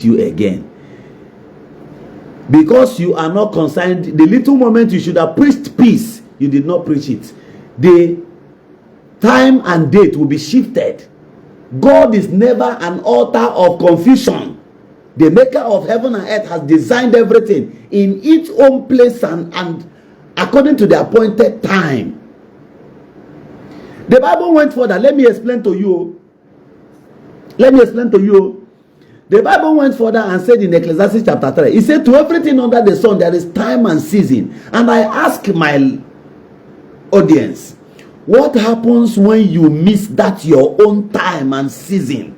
you again. Because you are not concerned, the little moment you should have preached peace, you did not preach it. The time and date will be shifted. God is never an author of confusion. The maker of heaven and earth has designed everything in its own place and according to the appointed time. The Bible went further. Let me explain to you. The Bible went further and said in Ecclesiastes chapter 3, it said, to everything under the sun there is time and season. And I ask my audience, what happens when you miss that your own time and season?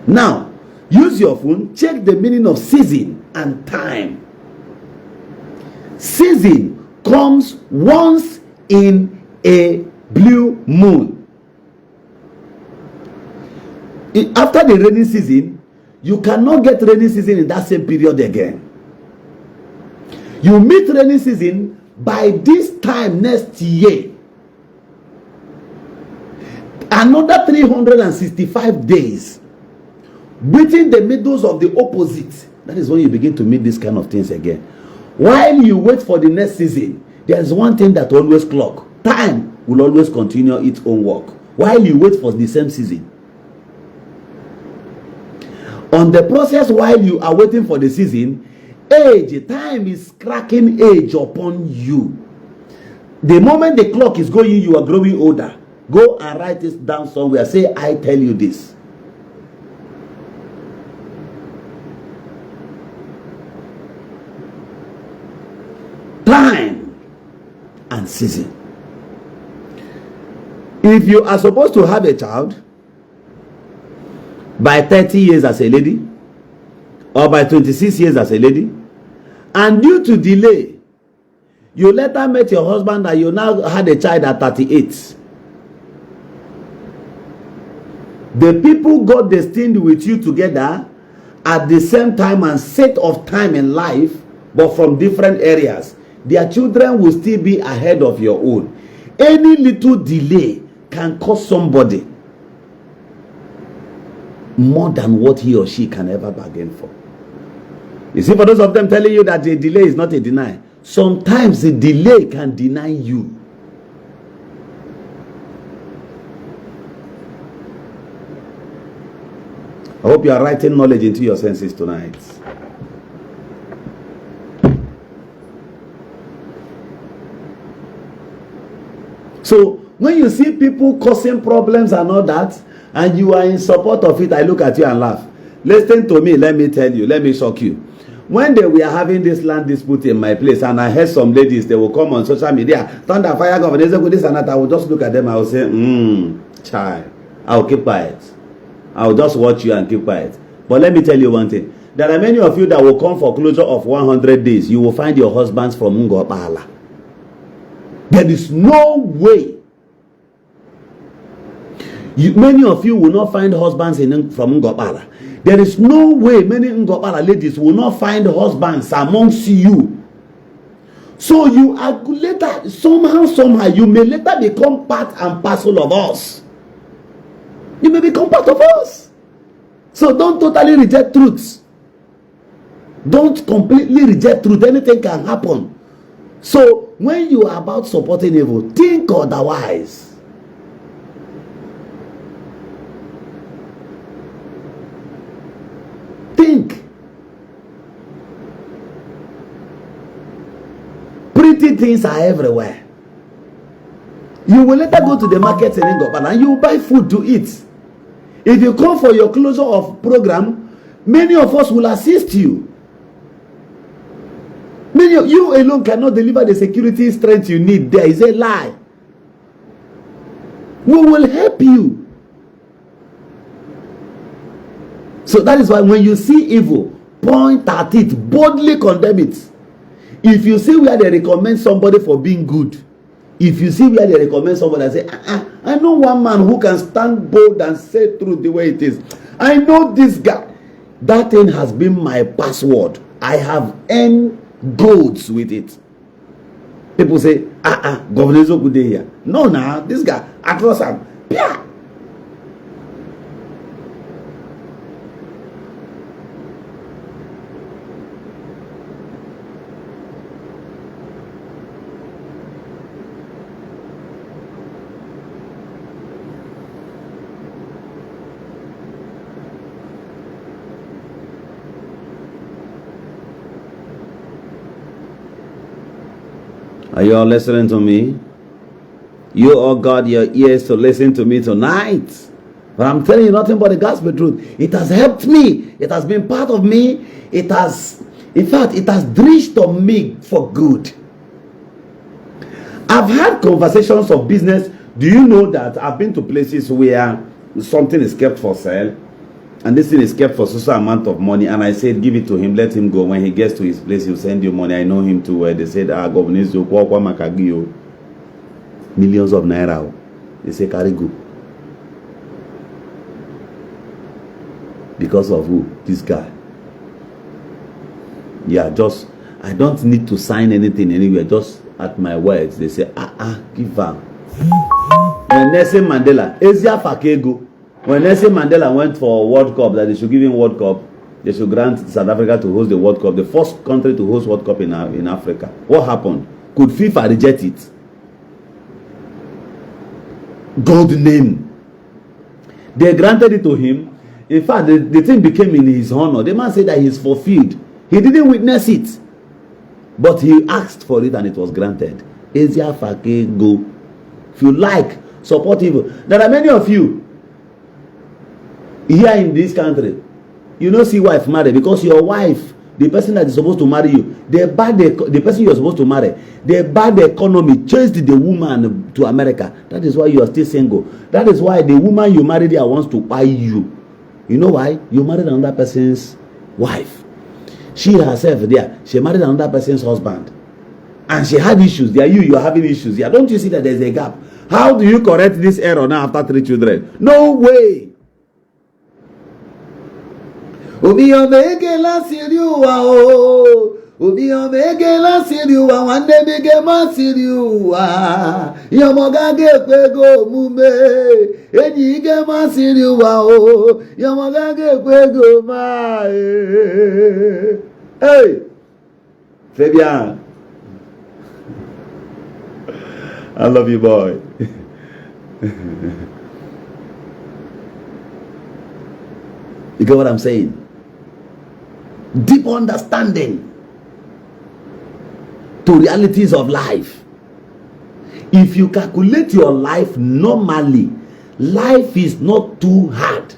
Now, use your phone, check the meaning of season and time. Season comes once in a blue moon. After the rainy season, you cannot get rainy season in that same period again. You meet rainy season by this time next year. Another 365 days between the middles of the opposite. That is when you begin to meet these kind of things again. While you wait for the next season, there is one thing that always clock. Time will always continue its own work while you wait for the same season. On the process while you are waiting for the season, time is cracking age upon you. The moment the clock is going, you are growing older. Go and write this down somewhere. Say, I tell you this. Time and season. If you are supposed to have a child by 30 years as a lady, or by 26 years as a lady, and due to delay, you later met your husband and you now had a child at 38. The people God destined with you together at the same time and set of time in life, but from different areas, their children will still be ahead of your own. Any little delay can cost somebody more than what he or she can ever bargain for. You see, for those of them telling you that the delay is not a deny, sometimes the delay can deny you. I hope you are writing knowledge into your senses tonight. So when you see people causing problems and all that, and you are in support of it, I look at you and laugh. Listen to me, let me tell you, let me shock you. When they were having this land dispute in my place, and I heard some ladies, they will come on social media, thunder, fire, government, this and that, I will just look at them, I will say, child, I will keep quiet. I will just watch you and keep quiet. But let me tell you one thing. There are many of you that will come for closure of 100 days. You will find your husbands from Wahala. There is no way. Many of you will not find husbands from Wahala. There is no way many Wahala ladies will not find husbands amongst you. So you are later, somehow, you may later become part and parcel of us. You may become part of us. So don't totally reject truths. Don't completely reject truth. Anything can happen. So when you are about supporting evil, think otherwise. Think. Pretty things are everywhere. You will later go to the market in Ingopana and you will buy food to eat. If you come for your closure of program, many of us will assist you. Many of you alone cannot deliver the security strength you need. There is a lie. We will help you. So that is why when you see evil, point at it, boldly condemn it. If you see where they recommend somebody for being good, if you see where they recommend somebody and say, I know one man who can stand bold and say truth the way it is. I know this guy. That thing has been my password. I have earned golds with it. People say, Governor good day here. No, this guy, across him. Yeah. Are you all listening to me? You all got your ears to listen to me tonight. But I'm telling you nothing but the gospel truth. It has helped me. It has been part of me. It has, in fact, it has drenched on me for good. I've had conversations of business. Do you know that I've been to places where something is kept for sale, and this thing is kept for such amount of money, and I said, give it to him, let him go. When he gets to his place, he'll send you money. I know him too well. They said, governor, millions of naira. They say, carry go. Because of who? This guy. Yeah, just, I don't need to sign anything anywhere. Just at my words, they say, give am. When Nelson Mandela, Asia Fakego, when Nelson Mandela went for World Cup, that they should give him World Cup, they should grant South Africa to host the World Cup, the first country to host World Cup in Africa. What happened? Could FIFA reject it? God name. They granted it to him. In fact, the thing became in his honor. The man said that he's fulfilled. He didn't witness it, but he asked for it and it was granted. Asia Fake go. If you like, support evil. There are many of you here in this country. You don't see wife marry because your wife, the person that is supposed to marry you, the person you're supposed to marry, the bad economy chased the woman to America. That is why you are still single. That is why the woman you married there wants to buy you. You know why? You married another person's wife. She herself there, she married another person's husband. And she had issues. There you are having issues. Yeah, don't you see that there's a gap? How do you correct this error now after 3 children? No way. Obi omege la siriwa o. Obi omege la siriwa wande bige ma siriwa. Yomogage kwego mume. Enyi ige ma siriwa o. Yomogage kwego ma. Hey. Fabian. I love you, boy. You get what I'm saying? Deep understanding to realities of life. If you calculate your life normally, life is not too hard.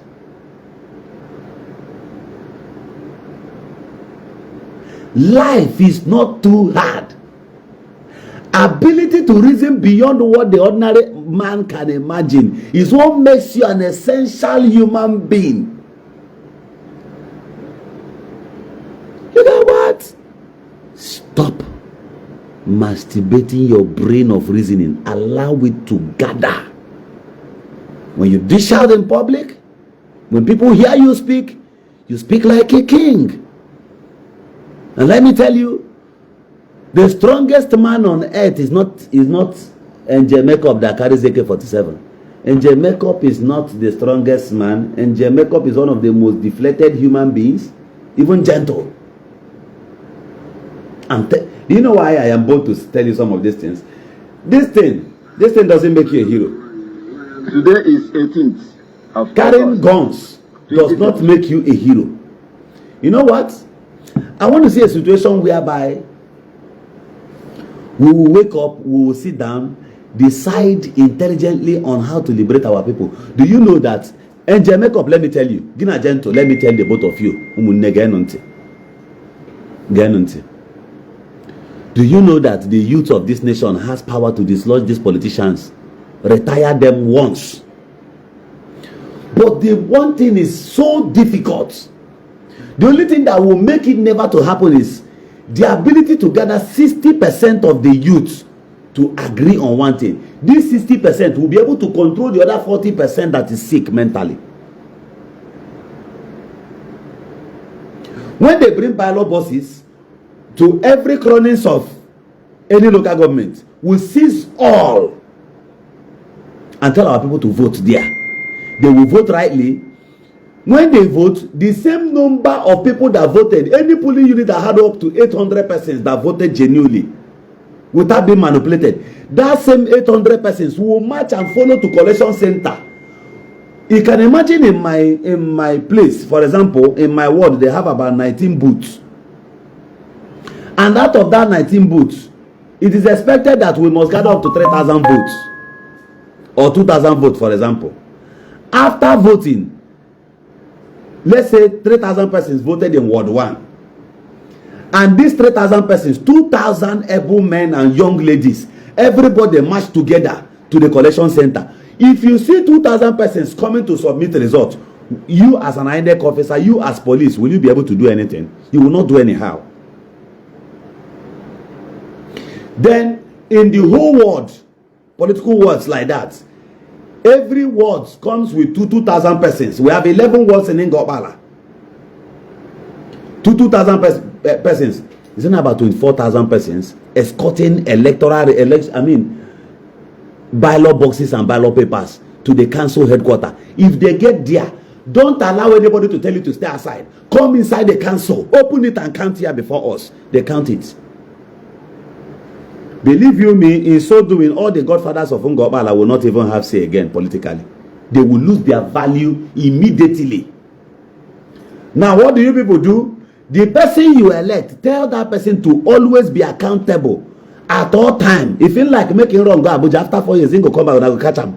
Life is not too hard. Ability to reason beyond what the ordinary man can imagine is what makes you an essential human being. You know what? Stop masturbating your brain of reasoning. Allow it to gather. When you dish out in public, when people hear you speak like a king. And let me tell you, the strongest man on earth is not Angel Makeup that carries AK-47. Angel Makeup is not the strongest man. Angel Makeup is one of the most deflated human beings, even gentle. Do you know why I am bold to tell you some of these things? This thing doesn't make you a hero. Today is 18th of Carrying guns does not make you a hero. You know what? I want to see a situation whereby we will wake up, we will sit down, decide intelligently on how to liberate our people. Do you know that? Angel Makeup, let me tell you. Gina Gento, let me tell the both of you. Do you know that the youth of this nation has power to dislodge these politicians? Retire them once. But the one thing is so difficult. The only thing that will make it never to happen is the ability to gather 60% of the youth to agree on one thing. This 60% will be able to control the other 40% that is sick mentally. When they bring pilot buses to every colonies of any local government, we seize all and tell our people to vote there. They will vote rightly. When they vote, the same number of people that voted, any polling unit that had up to 800 persons that voted genuinely without being manipulated, that same 800 persons will march and follow to collection center. You can imagine in my place, for example, in my ward, they have about 19 booths. And out of that 19 booths, it is expected that we must gather up to 3,000 votes or 2,000 votes, for example. After voting, let's say 3,000 persons voted in Ward 1. And these 3,000 persons, 2,000 able men and young ladies, everybody marched together to the collection center. If you see 2,000 persons coming to submit the results, you as an INEC officer, you as police, will you be able to do anything? You will not do anyhow. Then, in the whole world, political words like that, every ward comes with 2,000 persons. We have 11 wards in Ngobala. 2,000 persons. Isn't it about 24,000 persons escorting electoral ballot boxes and ballot papers to the council headquarters? If they get there, don't allow anybody to tell you to stay aside. Come inside the council, open it and count here before us. They count it. Believe you me, in so doing, all the godfathers of Ngobala will not even have say again politically. They will lose their value immediately. Now, what do you people do? The person you elect, tell that person to always be accountable at all time. If you like making wrong, go Abuja after 4 years, you go come back and I go catch him.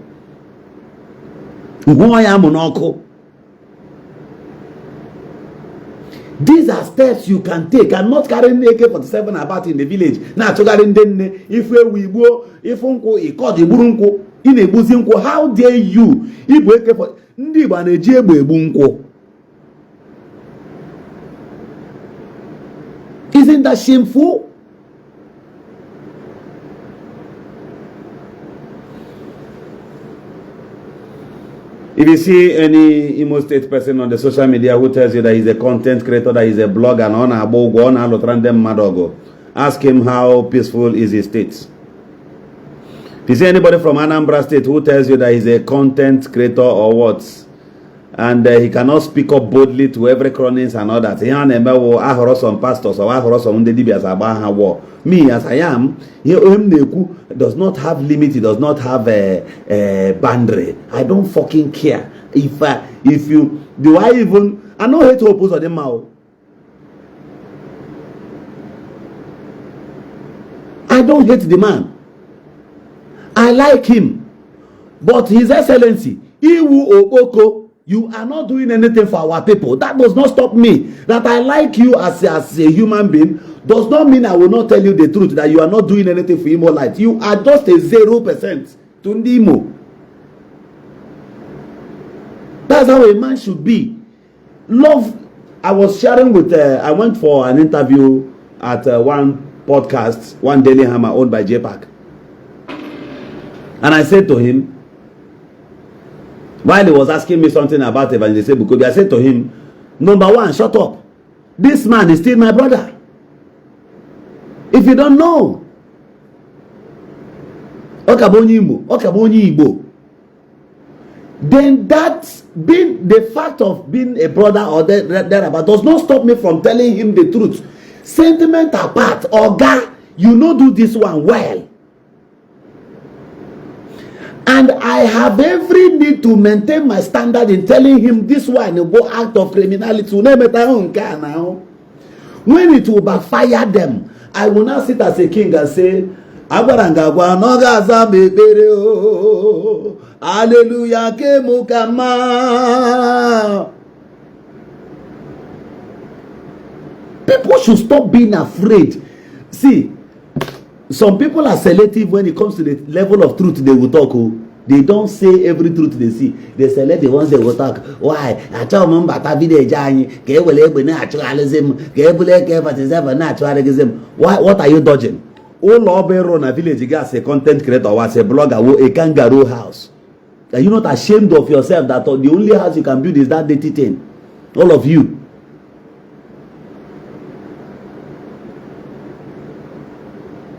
These are steps you can take. I'm not carrying AK-47 about in the village. Now, if we go, if unko, he called the burunko, in a buzinko, how dare you? If we AK-47, isn't that shameful? If you see any Imo State person on the social media who tells you that he's a content creator, that he's a blogger, ask him how peaceful is his state. If you see anybody from Anambra State who tells you that he's a content creator or what, and he cannot speak up boldly to every chronist and all that, some pastors or some war. Me as I am, does not have limit, he does not have a boundary. I don't fucking care. If you do, I don't hate to oppose them now. I don't hate the man. I like him. But His Excellency, Iwu Okoko, you are not doing anything for our people. That does not stop me. That I like you as a human being does not mean I will not tell you the truth that you are not doing anything for Imo Light. You are just a 0% to Imo. That's how a man should be. Love. I was sharing with, I went for an interview at one podcast, One Daily Hammer, owned by JPAC. And I said to him, while he was asking me something about Evangelist Bukobi, I said to him, number one, shut up. This man is still my brother. If you don't know, Igbo, then that being the fact of being a brother or thereabout does not stop me from telling him the truth. Sentiment apart, Oga, you know do this one well. And I have every need to maintain my standard in telling him this one will go act of criminality. When it will backfire them, I will now sit as a king and say, Hallelujah, people should stop being afraid. See, some people are selective when it comes to the level of truth they will talk. They don't say every truth they see. They select the ones they will talk. Why? What are you dodging? All over a village, you got a content creator, was a blogger, a kangaroo house. Are you not ashamed of yourself that the only house you can build is that dirty thing? All of you.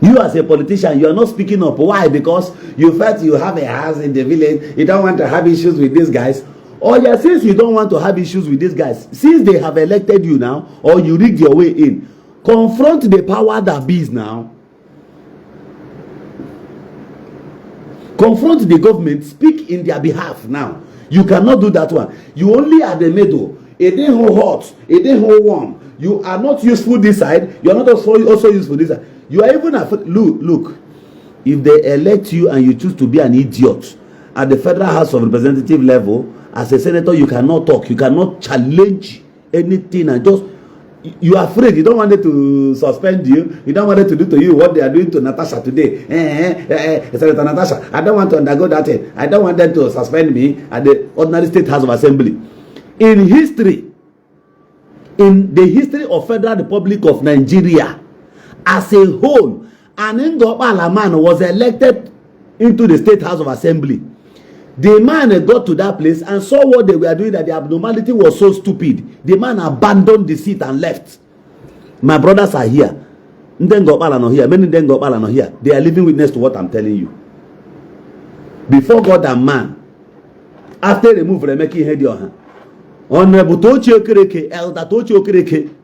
You as a politician, you are not speaking up. Why? Because you felt you have a house in the village. You don't want to have issues with these guys. Or yeah, since you don't want to have issues with these guys, since they have elected you now, or you rigged your way in, confront the power that be now. Confront the government, speak in their behalf now. You cannot do that one. You only are the middle. It didn't hot. It didn't warm. You are not useful this side. You are not also useful this side. You are even afraid. Look. If they elect you and you choose to be an idiot at the Federal House of Representative level, as a senator, you cannot talk. You cannot challenge anything, and just you are afraid. You don't want them to suspend you. You don't want them to do to you what they are doing to Natasha today. Senator Natasha, I don't want to undergo that. I don't want them to suspend me at the ordinary State House of Assembly. In history, in the history of Federal Republic of Nigeria as a whole, an Ngopala man was elected into the State House of Assembly. The man got to that place and saw what they were doing, that the abnormality was so stupid. The man abandoned the seat and left. My brothers are here. Ngopala not here. Many Ngopala not here. They are living witness to what I'm telling you. Before God and man, after they move Remeki Hedioha, Honorable Tochi Okereke, Elder Tochi Okereke,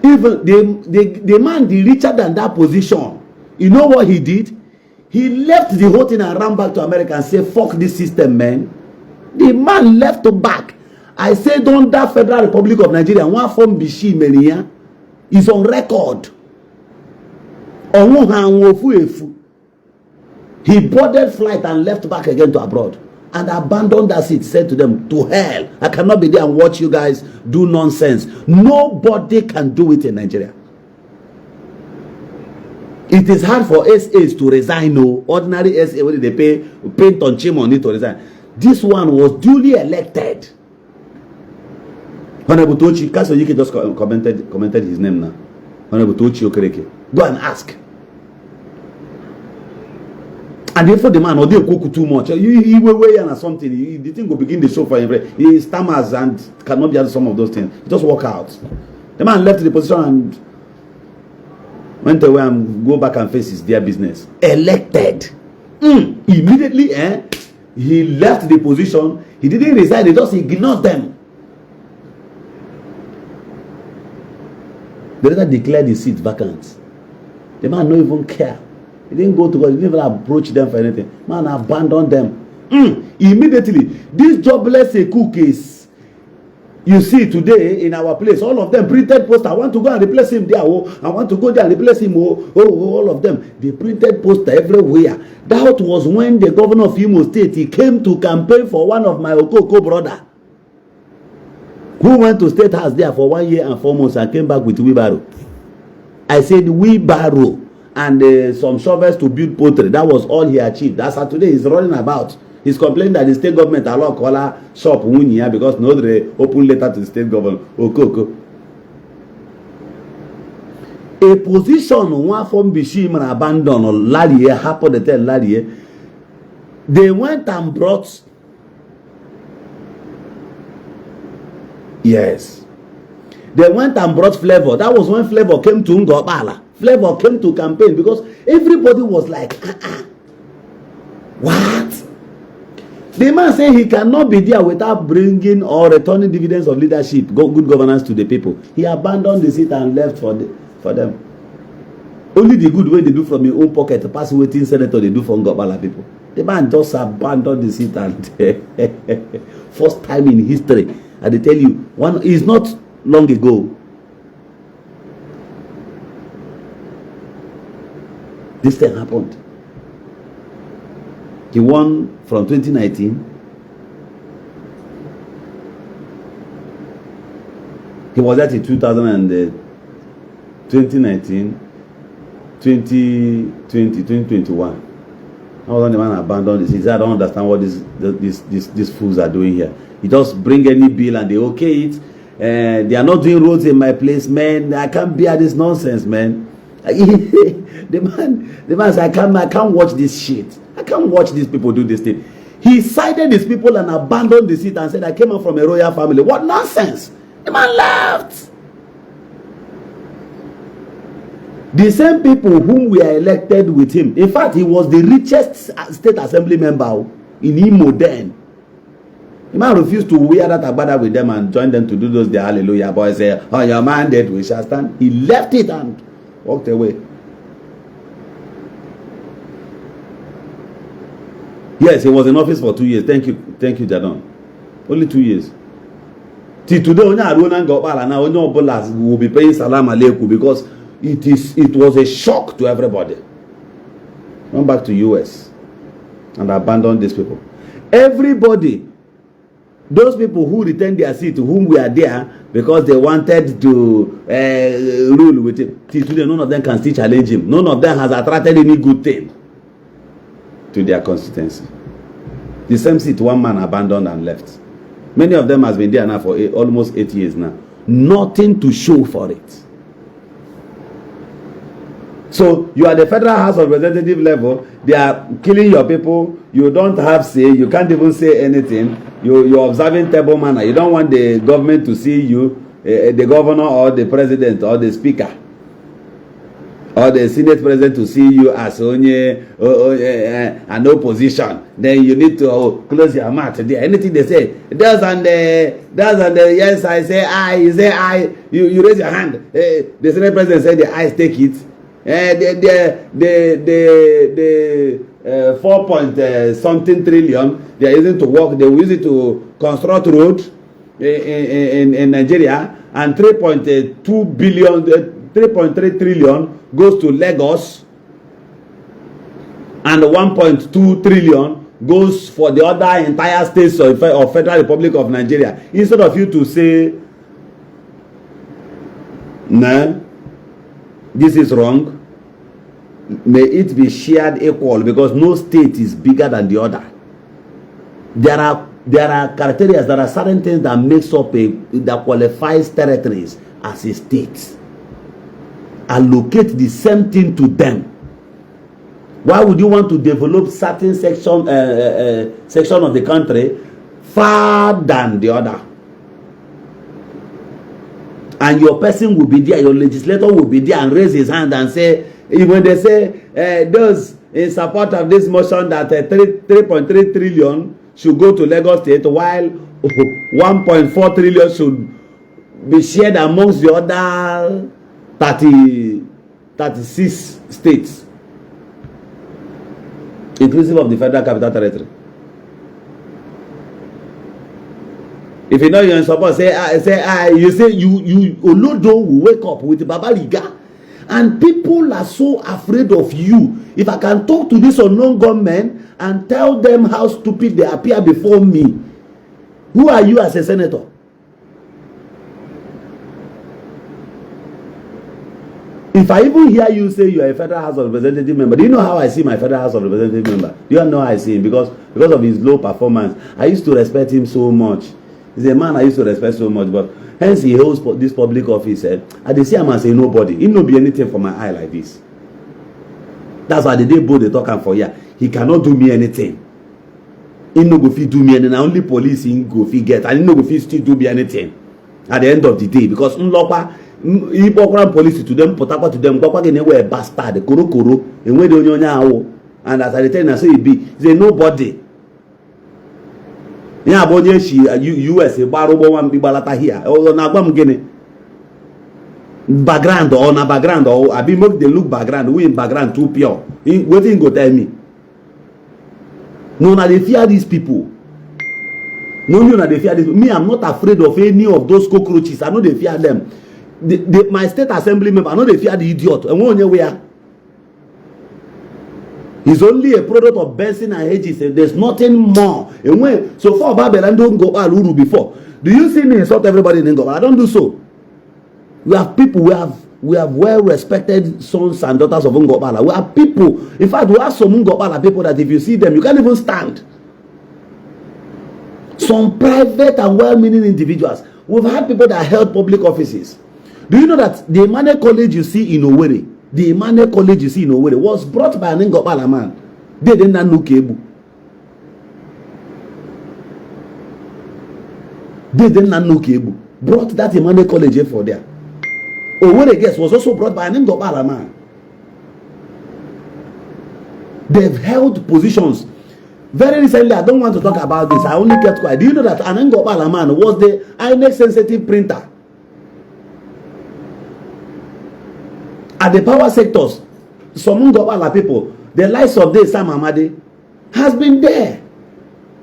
even the man, the richer than that position, you know what he did? He left the whole thing and ran back to America and said, fuck this system, man. The man left back. I said, on that Federal Republic of Nigeria, one from Bishi Menia is on record. He boarded flight and left back again to abroad and abandoned that seat, said to them, to hell. I cannot be there and watch you guys do nonsense. Nobody can do it in Nigeria. It is hard for SAs to resign. No, ordinary SA, when they pay paint on chim money to resign. This one was duly elected. Honorable Tochi, Kasoyiki just commented his name now. Honorable Tochi Okereke. Go and ask. And therefore the man, or they cook too much. He will weigh in or something. The thing will begin the show for him. He stammers and cannot be at some of those things. Just walk out. The man left the position and went away and go back and face his dear business. Elected. Immediately, he left the position. He didn't resign. He just ignored them. They later declared the seat vacant. The man don't even care. He didn't go to God. He didn't even approach them for anything. Man abandoned them. Immediately. This jobless Eku case, you see today in our place, all of them printed poster. I want to go and replace him there. Oh, I want to go there and replace him. Oh, all of them. They printed poster everywhere. That was when the governor of Imo State, he came to campaign for one of my Okoko brother, who went to State House there for 1 year and 4 months and came back with wheelbarrow. I said wheelbarrow and some shovels to build poultry. That was all he achieved. That's how today he's running about. He's complaining that the state government allow Kola shop Wunya because no they open letter to the state government. Okoko. A position one from Bishim and abandon or Larie happened to tell Larie. They went and brought. Yes. They went and brought Flavor. That was when Flavor came to Ngopala. Flavor came to campaign because everybody was like, what? The man said he cannot be there without bringing or returning dividends of leadership, good governance to the people. He abandoned the seat and left for them. Only the good way they do from your own pocket, pass waiting senator they do for Ngopala people. The man just abandoned the seat and first time in history. And they tell you, one is not long ago. This thing happened. He won from 2019. He was at in 2019, 2020, 2021. How was the man abandoned this? He said, I don't understand what these fools are doing here. He just bring any bill and they okay it. They are not doing roads in my place, man. I can't bear this nonsense, man. the man said, I can't watch this shit. I can't watch these people do this thing. He sided these people and abandoned the seat and said, I came out from a royal family. What nonsense? The man left. The same people whom we are elected with him. In fact, he was the richest state assembly member in Imo then. The man refused to wear that agbada with them and join them to do those their hallelujah boys say, on your mandate we shall stand. He left it and walked away. Yes, he was in office for 2 years. Thank you, Jadon. Only 2 years. Till today, only Aruna Ngopala now, only Obolas will be paying Salam Aleikum because it was a shock to everybody. Went back to US and abandoned these people. Everybody, those people who returned their seat, to whom we are there because they wanted to rule with him, till today, none of them can still challenge him. None of them has attracted any good thing to their constituency. The same seat one man abandoned and left. Many of them has been there now for almost 8 years now. Nothing to show for it. So you are the Federal House of Representative level. They are killing your people. You don't have say. You can't even say anything. You're observing table manner. You don't want the government to see you, the governor or the president or the speaker or the Senate president to see you as only an opposition. Then you need to close your mouth. Anything they say, does and yes, I say I. You say I. You raise your hand. The Senate president said the ayes take it. The 4 point something trillion they are using to work, they will use it to construct road in Nigeria, and 3.2 billion 3.3 trillion goes to Lagos, and 1.2 trillion goes for the other entire states of Federal Republic of Nigeria. Instead of you to say no, this is wrong, may it be shared equal, because no state is bigger than the other. There are criteria, there are certain things that makes up that qualifies territories as a state. Allocate the same thing to them. Why would you want to develop certain section of the country far than the other? And your person will be there, your legislator will be there and raise his hand and say, when they say those in support of this motion that 3.3 trillion should go to Lagos State, while 1.4 trillion should be shared amongst the other 36 states, inclusive of the Federal Capital Territory. If you know you're in support, you Olodo will wake up with Baba Liga. And people are so afraid of you. If I can talk to this unknown government and tell them how stupid they appear before me, who are you as a senator? If I even hear you say you are a Federal House of Representative member, do you know how I see my Federal House of Representative member? Do you know how I see him? Because of his low performance. I used to respect him so much. He's a man I used to respect so much, but hence he holds this public office. I dey see him as a nobody. He no be anything for my eye like this. That's why the day both they talk him for here. He cannot do me anything. He no go fit do me anything. Only police he go fit get, and he no go fit still do me anything. At the end of the day, because he police to them, Potapa to them, Papa can wear a bastard, koro, and where the only and as I tell you, I say he's a nobody. Yeah, but yes, US barobo one bibalata here. Oh, na gbam gene. Background or na background or I be make they look background. We in background too pure. What thing go tell me? No, na they fear these people. No, na they fear this. Me, I'm not afraid of any of those cockroaches. I know they fear them. My state assembly member, I know they fear the idiot. And one where. He's only a product of Benson and Hedges. There's nothing more. And when so far Babylon don't go Aluru before. Do you see me insult everybody in Ngobala? I don't do so. We have people, we have well-respected sons and daughters of Ngobala. We have people. In fact, we have some Ngobala people that if you see them, you can't even stand. Some private and well-meaning individuals. We've had people that held public offices. Do you know that the Emmanuel College you see in Owerri, the Emmanuel College you see in Owerri was brought by an Ngobala man. They did not know Kebu. They did not know Kebu. Brought that Emmanuel College for there. Owerri guest was also brought by an Ngobala man. They've held positions. Very recently, I don't want to talk about this. I only kept quiet. Do you know that an Ngobala man was the INEC sensitive printer? At the power sectors, some Ngobala people, the likes of this Sam Amadi has been there.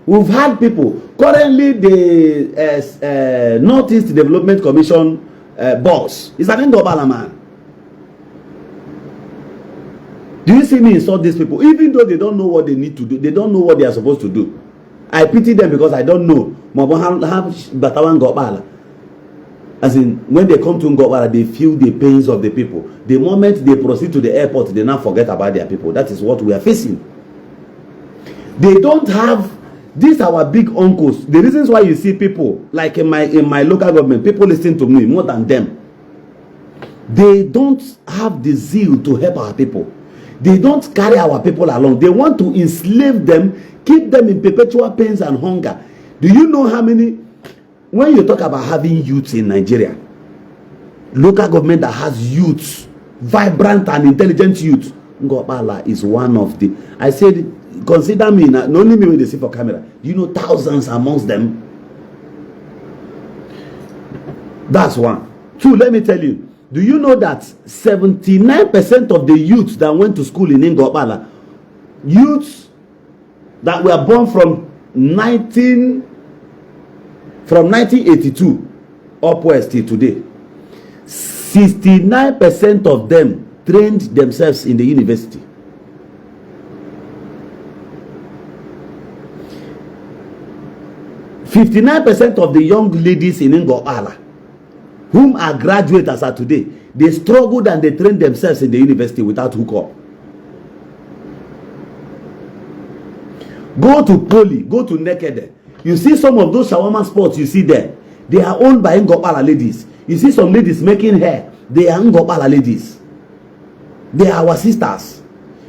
We've had people. Currently, the Northeast Development Commission boss is an Ngobala man. Do you see me insult these people? Even though they don't know what they need to do, they don't know what they are supposed to do. I pity them because I don't know. As in, when they come to Ngobala, they feel the pains of the people. The moment they proceed to the airport, they now forget about their people. That is what we are facing. They don't have these our big uncles. The reasons why you see people like in my local government, people listen to me more than them. They don't have the zeal to help our people. They don't carry our people along. They want to enslave them, keep them in perpetual pains and hunger. Do you know how many? When you talk about having youths in Nigeria, local government that has youths, vibrant and intelligent youth, Ngobala is one of the. I said, consider me, not only me when they see for camera. You know, thousands amongst them. That's one. Two, let me tell you. Do you know that 79% of the youths that went to school in Ngobala, youths that were born from 1982 upwards till today, 69% of them trained themselves in the university. %59% of the young ladies in Ngobala, whom are graduates as of today, they struggled and they trained themselves in the university without hookup. Go to Poli, go to Nekede. You see some of those shawarma spots you see there. They are owned by Ngobala ladies. You see some ladies making hair. They are Ngobala ladies. They are our sisters.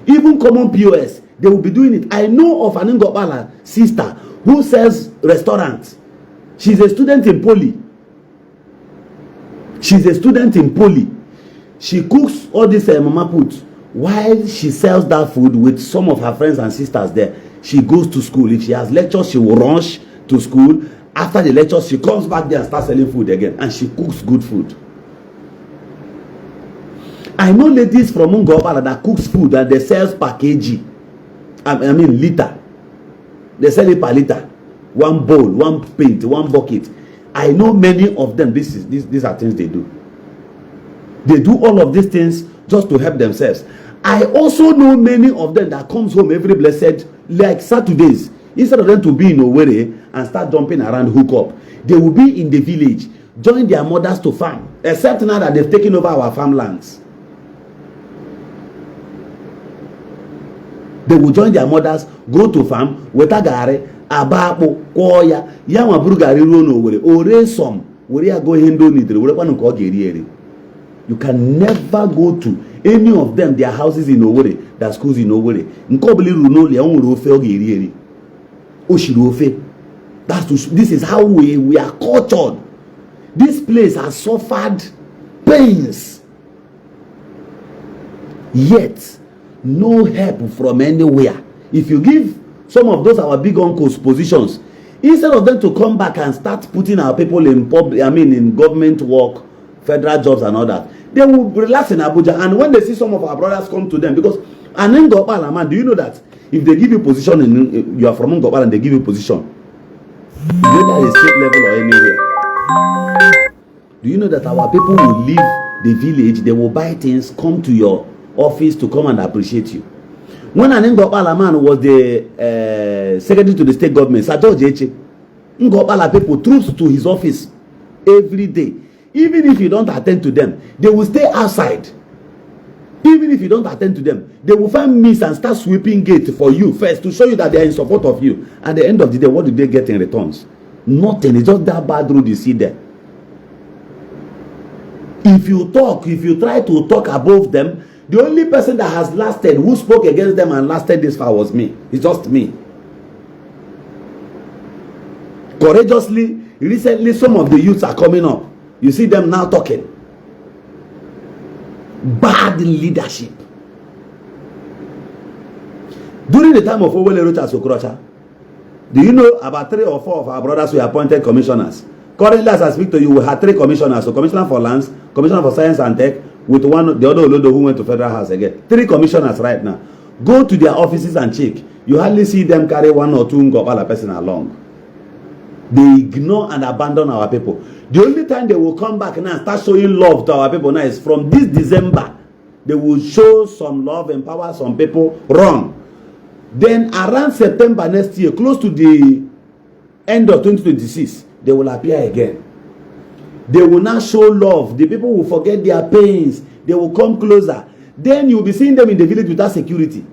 Even common POS, they will be doing it. I know of an Ngobala sister who sells restaurants. She's a student in Poli. She's a student in Poli. She cooks all this mama put. While she sells that food with some of her friends and sisters there, she goes to school. If she has lectures, she will rush to school. After the lectures, she comes back there and starts selling food again. And she cooks good food. I know ladies from Ngobala that cooks food and they sell per kg. I mean liter. They sell it per liter. One bowl, one paint, one bucket. I know many of them. These are things they do. They do all of these things just to help themselves. I also know many of them that comes home every blessed, like Saturdays, instead of them to be in Owerri and start jumping around hookup, they will be in the village, join their mothers to farm, except now that they've taken over our farmlands. They will join their mothers, go to farm, wetagare, abapo, koya, yama burugari rono Owerri, ore some, where go hendo nidre, where one ko geriere. You can never go to any of them, their houses in Owerri, their schools in Owerri. Nkobili runo le onro fe ogeriere. Oshirofe. This is how we are cultured. This place has suffered pains. Yet, no help from anywhere. If you give some of those our big uncles positions, instead of them to come back and start putting our people in in government work, federal jobs and all that, they will relax in Abuja. And when they see some of our brothers come to them, because an Ngobala man, do you know that if they give you position you are from Ngobala and they give you position, whether at state level or anywhere, do you know that our people will leave the village, they will buy things, come to your office to come and appreciate you. When an Ngobala man was the secretary to the state government, Sir George Eche, Ngobala people troops to his office every day. Even if you don't attend to them, they will stay outside. Even if you don't attend to them, they will find means and start sweeping gate for you first to show you that they are in support of you. At the end of the day, what do they get in returns? Nothing. It's just that bad road you see there. If you try to talk above them, the only person that has lasted, who spoke against them and lasted this far was me. It's just me. Courageously, recently some of the youths are coming up. You see them now talking. Bad leadership. During the time of Owele Rocha Sokrocha, do you know about 3 or 4 of our brothers were appointed commissioners? Currently, as I speak to you, we had 3 commissioners. So, Commissioner for Lands, Commissioner for Science and Tech, with the other Olodo who went to Federal House again. 3 commissioners right now. Go to their offices and check. you hardly see them carry one or two Ngopala person along. They ignore and abandon our people. The only time they will come back now and start showing love to our people now is from this December. They will show some love, empower some people, run. Then around September next year, close to the end of 2026, they will appear again. They will now show love. The people will forget their pains. They will come closer. Then you will be seeing them in the village without security.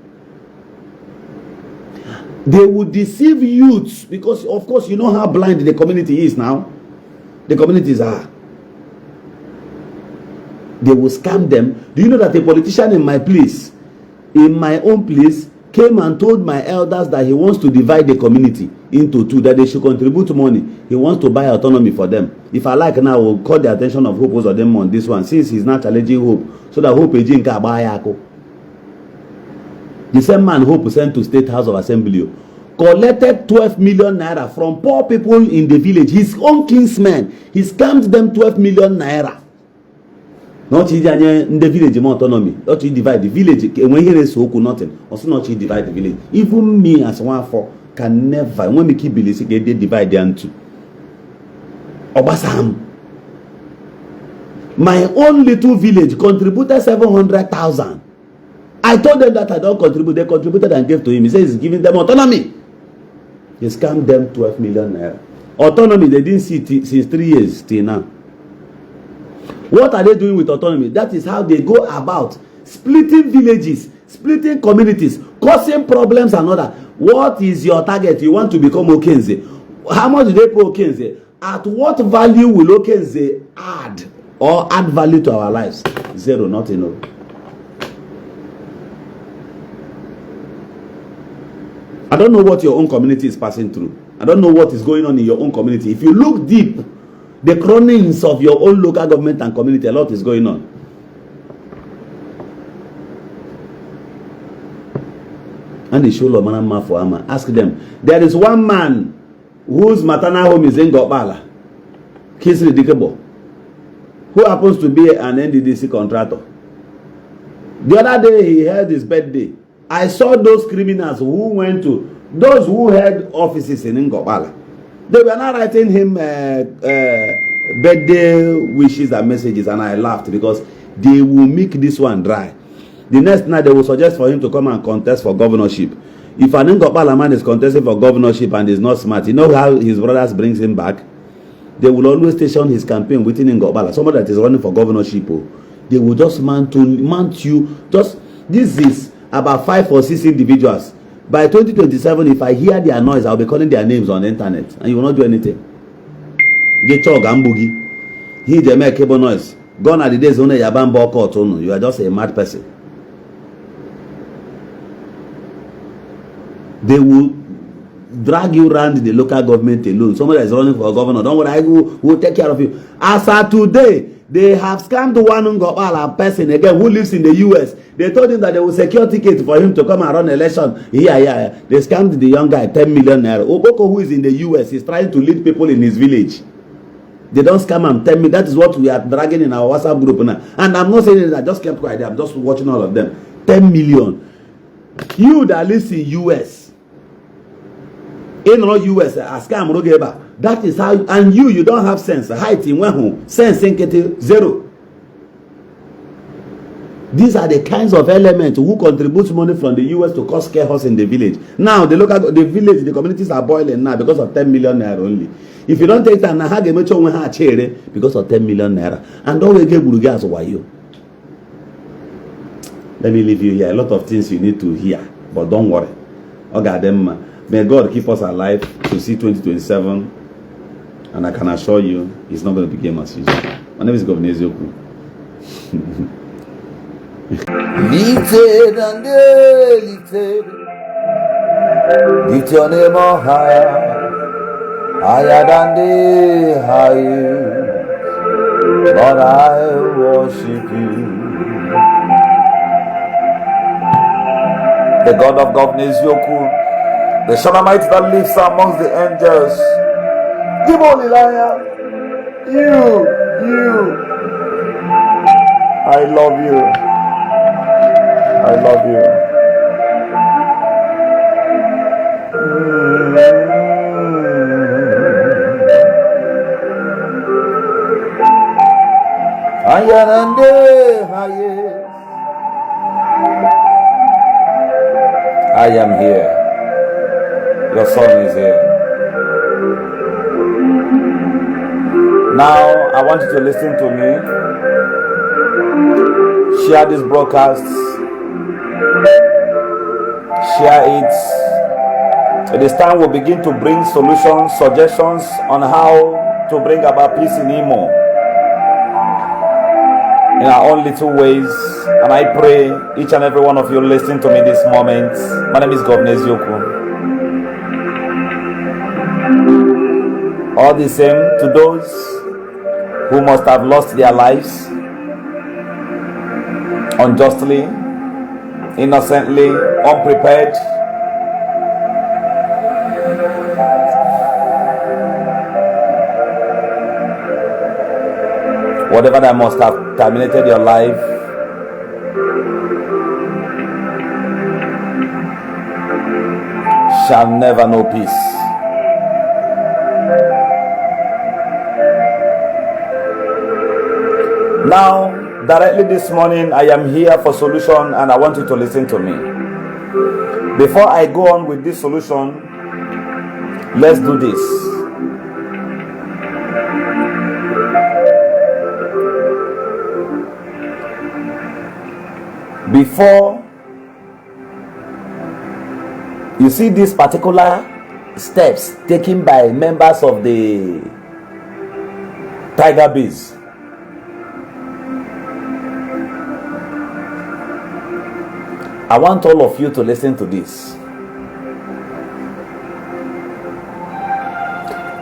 They will deceive youths because, of course, you know how blind the community is now. The communities are. They will scam them. Do you know that a politician in my place, in my own place, came and told my elders that he wants to divide the community into two, that they should contribute money. He wants to buy autonomy for them. If I like now, I will call the attention of Hope of them on this one, since he's not challenging Hope, so that Hope is the same man Hope sent to State House of Assembly collected 12 million naira from poor people in the village. His own kinsmen, he scammed them 12 million naira. Not in the village more autonomy. Not to divide the village. When he is so nothing. Also not to divide the village. Even me as one for can never. When we keep believing they divide them two. Obasam. My own little village contributed 700,000. I told them that I don't contribute. They contributed and gave to him. He says he's giving them autonomy. He scammed them 12 million naira. Autonomy they didn't see since 3 years till now. What are they doing with autonomy? That is how they go about splitting villages, splitting communities, causing problems and all that. What is your target? You want to become Okenze. How much do they pay Okenze? At what value will Okenze add or add value to our lives? Zero, nothing. No. I don't know what your own community is passing through. I don't know what is going on in your own community. If you look deep, the chronings of your own local government and community, a lot is going on. And the show Manama for Ama. Ask them. There is one man whose maternal home is in Gopala, Kisri Dikebo, who happens to be an NDDC contractor. The other day he held his birthday. I saw those criminals who went to those who had offices in Ngopala. They were not writing him birthday wishes and messages, and I laughed because they will make this one dry. The next night they will suggest for him to come and contest for governorship. If an Ngopala man is contesting for governorship and is not smart, you know how his brothers brings him back? They will always station his campaign within Ngopala. Somebody that is running for governorship, they will just mount you. Just this is about 5 or 6 individuals. By 2027, if I hear their noise, I'll be calling their names on the internet, and you will not do anything. Get your gambugi. He they make cable noise. Gone are the days only Yabambo court. You are just a mad person. They will drag you around the local government alone. Somebody is running for a governor. Don't worry, I will take care of you. As of today, they have scammed one Ngopala person again who lives in the US. They told him that they will secure tickets for him to come and run election. Yeah. They scammed the young guy 10 million naira. Okoko, who is in the US, is trying to lead people in his village. They don't scam him 10 million. That is what we are dragging in our WhatsApp group now. And I'm not saying that I just kept quiet. I'm just watching all of them. 10 million. You that lives in US, in all US, scam Rogeba. That is how, and you don't have sense. Height in one sense in zero. These are the kinds of elements who contribute money from the US to cause chaos in the village. Now the communities are boiling now because of 10 million naira only. If you don't take that now, because of 10 million naira, and don't get Burugas why you. Let me leave you here. A lot of things you need to hear, but don't worry. May God keep us alive to see 2027. And I can assure you, it's not going to be game as usual. My name is Governor Ezioku. Lifted and lifted, lift your name on higher, higher than the highest. Lord, I worship you. The God of Governor Ezioku, the Shanamite that lives amongst the angels. Give only liar. You. I love you. higher and the highest. I am here. Your son is here. Now, I want you to listen to me. Share this broadcast. Share it. It is time we begin to bring solutions, suggestions on how to bring about peace in Imo in our own little ways. And I pray each and every one of you listening to me this moment. My name is Governor Ezioku. All the same to those who must have lost their lives unjustly, innocently, unprepared. Whatever that must have terminated your life, shall never know peace. Now, directly this morning, I am here for solution, and I want you to listen to me. Before I go on with this solution, let's do this. Before you see these particular steps taken by members of the Tiger Base, I want all of you to listen to this.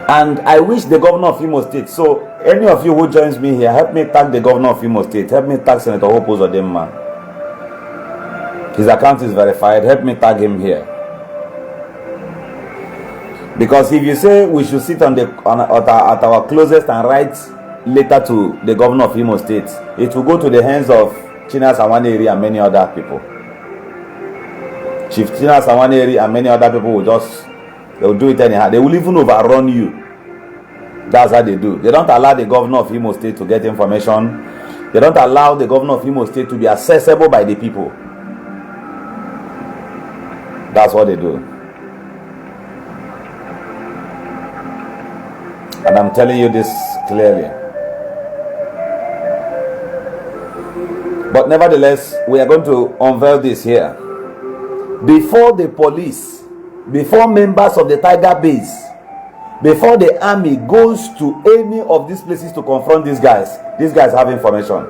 And I wish the governor of Imo State, so any of you who joins me here, help me tag the governor of Imo State, help me tag Senator Hope Uzodimma. His account is verified, help me tag him here. Because if you say we should sit at our closest and write letter to the governor of Imo State, it will go to the hands of China Sawaneri and many other people. Chief China Sawaneri and many other people will do it anyhow. They will even overrun you. That's how they do. They don't allow the governor of Imo State to get information. They don't allow the governor of Imo State to be accessible by the people. That's what they do. And I'm telling you this clearly. But nevertheless, we are going to unveil this here. Before the police, before members of the Tiger Base, before the army goes to any of these places to confront these guys have information.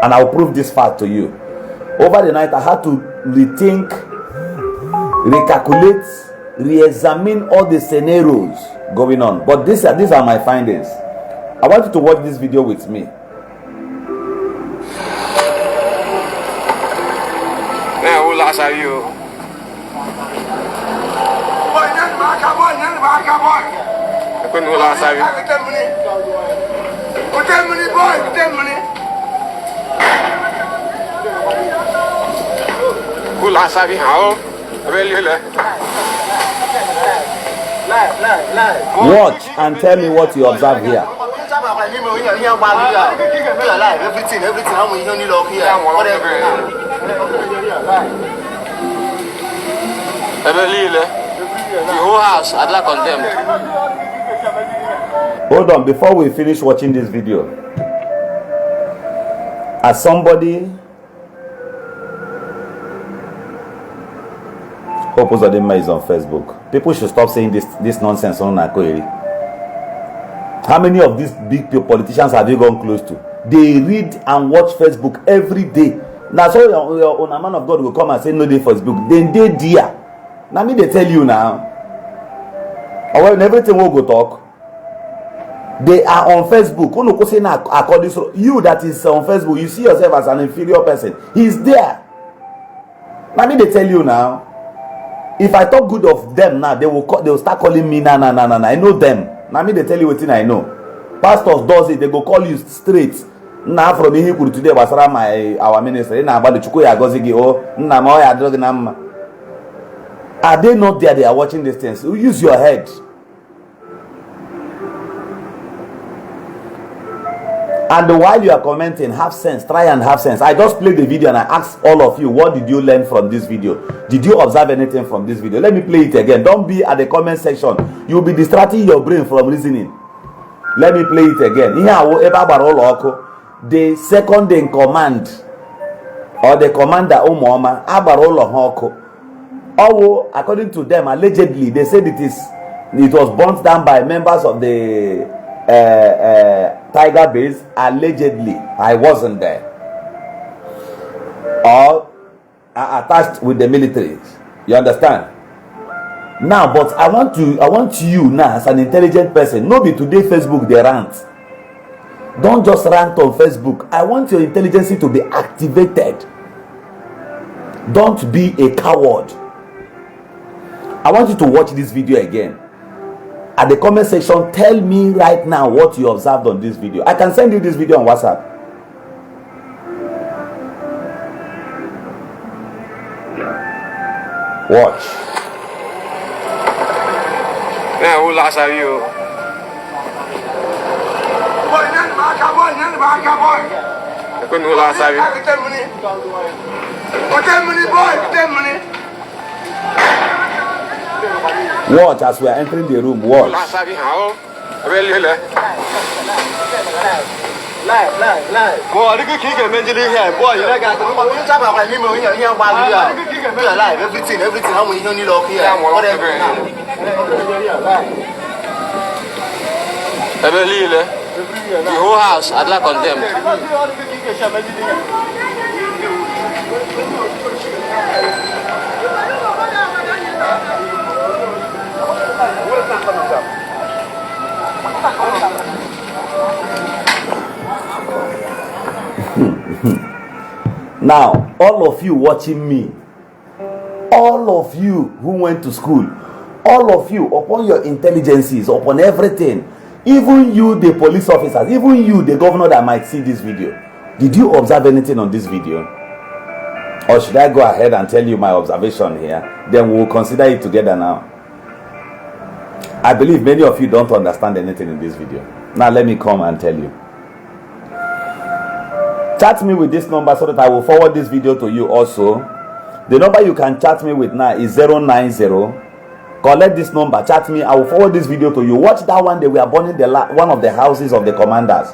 And I'll prove this fact to you. Over the night, I had to rethink, recalculate, re-examine all the scenarios going on. But these are my findings. I want you to watch this video with me. Watch and tell me what you observe here. The whole house, I'd like condemned. Hold on, before we finish watching this video, as somebody Hope Uzodimma is on Facebook, people should stop saying this nonsense on Nakoiri. How many of these big politicians have you gone close to? They read and watch Facebook every day. Now, so your man of God will come and say no day Facebook. Then they dear. Now me they tell you now. Or when everything will go talk, they are on Facebook. You that is on Facebook, you see yourself as an inferior person. He's there. Now me they tell you now. If I talk good of them now, they will start calling me na. I know them. Now me they tell you what I know. Pastors does it, they go call you straight. Now from here today was our minister. Now about the chukuya gozigi na moya drug na. Are they not there? They are watching these things. Use your head. And while you are commenting, have sense, try and have sense. I just played the video and I asked all of you, what did you learn from this video? Did you observe anything from this video? Let me play it again. Don't be at the comment section. You'll be distracting your brain from reasoning. Let me play it again. The second in command, or the commander, according to them, allegedly, they said it was burnt down by members of the Tiger base. Allegedly, I wasn't there, or attached with the military. You understand? Now, but I want you now, as an intelligent person, no be today Facebook they rant. Don't just rant on Facebook. I want your intelligence to be activated. Don't be a coward. I want you to watch this video again. At the comment section, tell me right now what you observed on this video. I can send you this video on WhatsApp. Watch. Now, who last are you? I couldn't last are you? Watch as we are entering the room. Watch. Last are you? How? Really? Boy, look at King and Benjamin here. Boy, you like that? You talk about him here. Here, live. Everything. How many you need up here? Whatever. The whole house, I'd like condemned. Now, all of you watching me, all of you who went to school, all of you upon your intelligences, upon everything, even you, the police officers, even you, the governor that might see this video, did you observe anything on this video? Or should I go ahead and tell you my observation here? Then we'll consider it together now. I believe many of you don't understand anything in this video. Now let me come and tell you. Chat me with this number so that I will forward this video to you also. The number you can chat me with now is 090. Collect this number, chat me. I will forward this video to you. Watch that one. They were burning one of the houses of the commanders.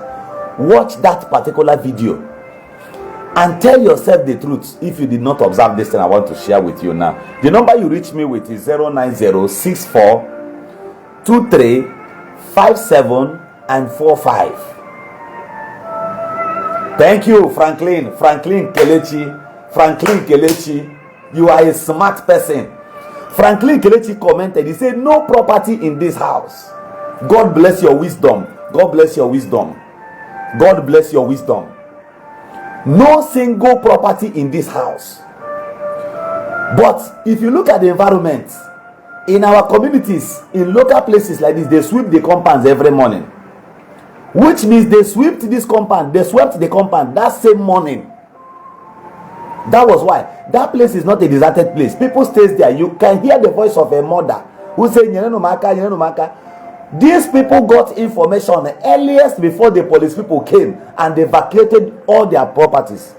Watch that particular video and tell yourself the truth if you did not observe this thing I want to share with you now. The number you reach me with is 09064235745. Thank you, Franklin Kelechi. You are a smart person. Franklin Kelechi commented, he said, no property in this house. God bless your wisdom. No single property in this house. But if you look at the environment in our communities, in local places like this, they sweep the compounds every morning, which means they swept the compound that same morning. That was why that place is not a deserted place. People stay there. You can hear the voice of a mother who say Maka. These people got information earliest before the police people came and they evacuated all their properties.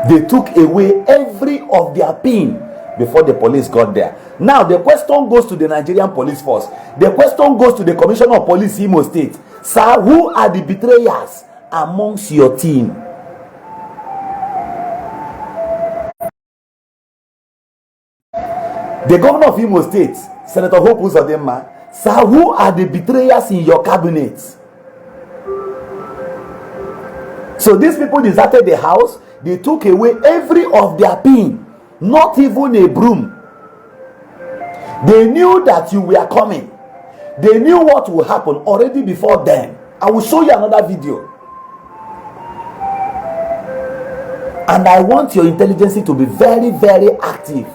They took away every of their pin before the police got there. Now the question goes to the Nigerian police force. The question goes to the Commissioner of Police Imo State. Sir, who are the betrayers amongst your team? The governor of Imo State, Senator Hope Uzodinma, sir, who are the betrayers in your cabinet? So these people deserted the house. They took away every of their pin, not even a broom. They knew that you were coming. They knew what will happen already before then. I will show you another video. And I want your intelligence to be very, very active.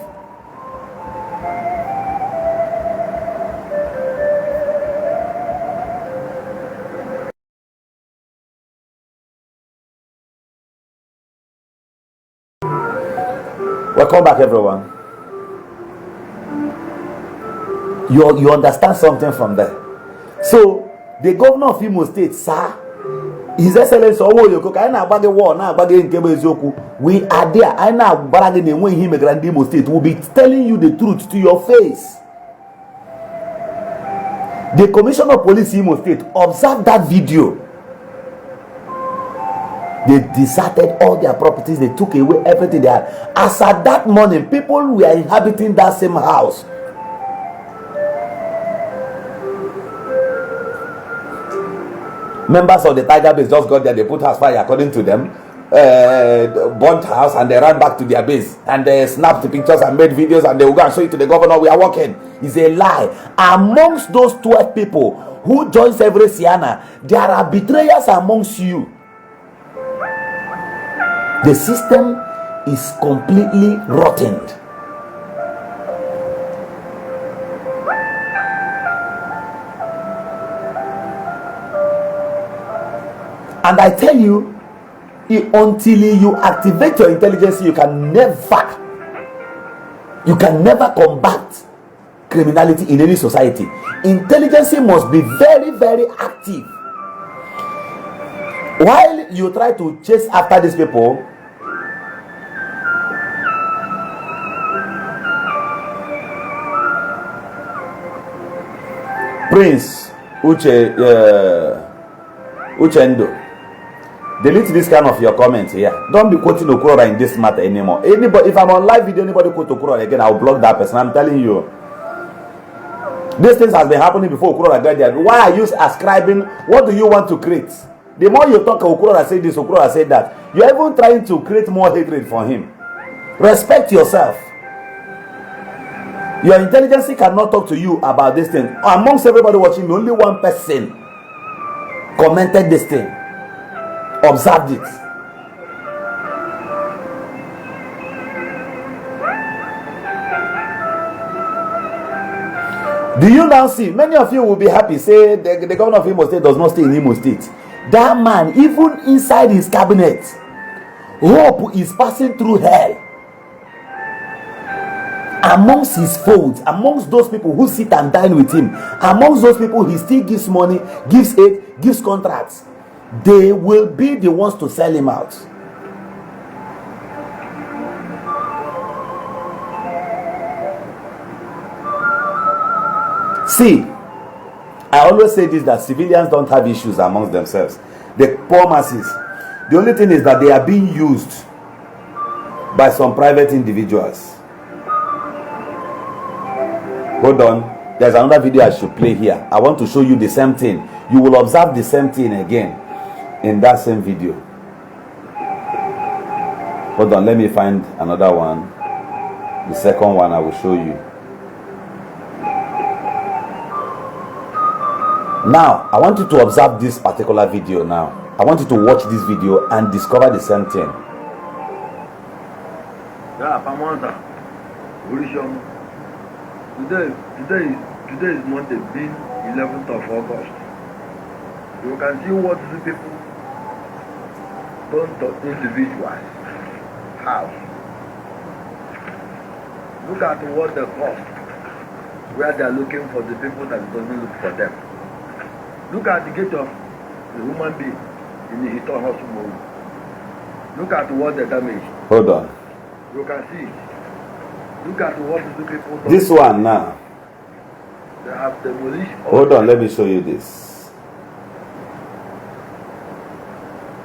Welcome back, everyone. You understand something from there. So The governor of Imo State, sir, His Excellency Owoyoko, I na gbage war na gbage nkebe eziokwu. We are there. I na gbage na enwe ihe megara ndị Imo State. Will be telling you the truth to your face. The Commissioner of Police Imo State observed that video. They deserted all their properties. They took away everything they had. As at that morning, people were inhabiting that same house. Members of the Tiger base just got there. They put house fire according to them. Burnt house and they ran back to their base. And they snapped the pictures and made videos and they will go and show it to the governor. We are working. It's a lie. Amongst those 12 people who joins every Siana, there are betrayers amongst you. The system is completely rotten. And I tell you, until you activate your intelligence, you can never combat criminality in any society. Intelligence must be very, very active. While you try to chase after these people, Prince Uchendo, delete this kind of your comments here. Don't be quoting Okurora in this matter anymore. Anybody, if I'm on live video, anybody quote Okurora again, I'll block that person. I'm telling you. These things has been happening before Okurora got there. Why are you ascribing? What do you want to create? The more you talk, Okurora said this, Okurora said that. You're even trying to create more hatred for him. Respect yourself. Your intelligence cannot talk to you about this thing. Amongst everybody watching me, only one person commented this thing. Observed it. Do you now see? Many of you will be happy. Say the governor of Imo State does not stay in Imo State. That man, even inside his cabinet, hope is passing through hell. Amongst his folds, amongst those people who sit and dine with him, amongst those people he still gives money, gives aid, gives contracts. They will be the ones to sell him out. See, I always say this, that civilians don't have issues amongst themselves. The poor masses, the only thing is that they are being used by some private individuals. Hold on, there's another video I should play here. I want to show you the same thing. You will observe the same thing again in that same video. Hold on, let me find another one. The second one I will show you. Now, I want you to observe this particular video now. I want you to watch this video and discover the same thing. Today is Monday, being 11th of August. You can see what the people done to individuals have. Look at what the cost, where they are looking for the people that doesn't look for them. Look at the gate of the human being in the Hiton hospital. Look at what the damage. Hold on. You can see. Look at what the people do. This one now. They have demolished. Hold on, let me show you this.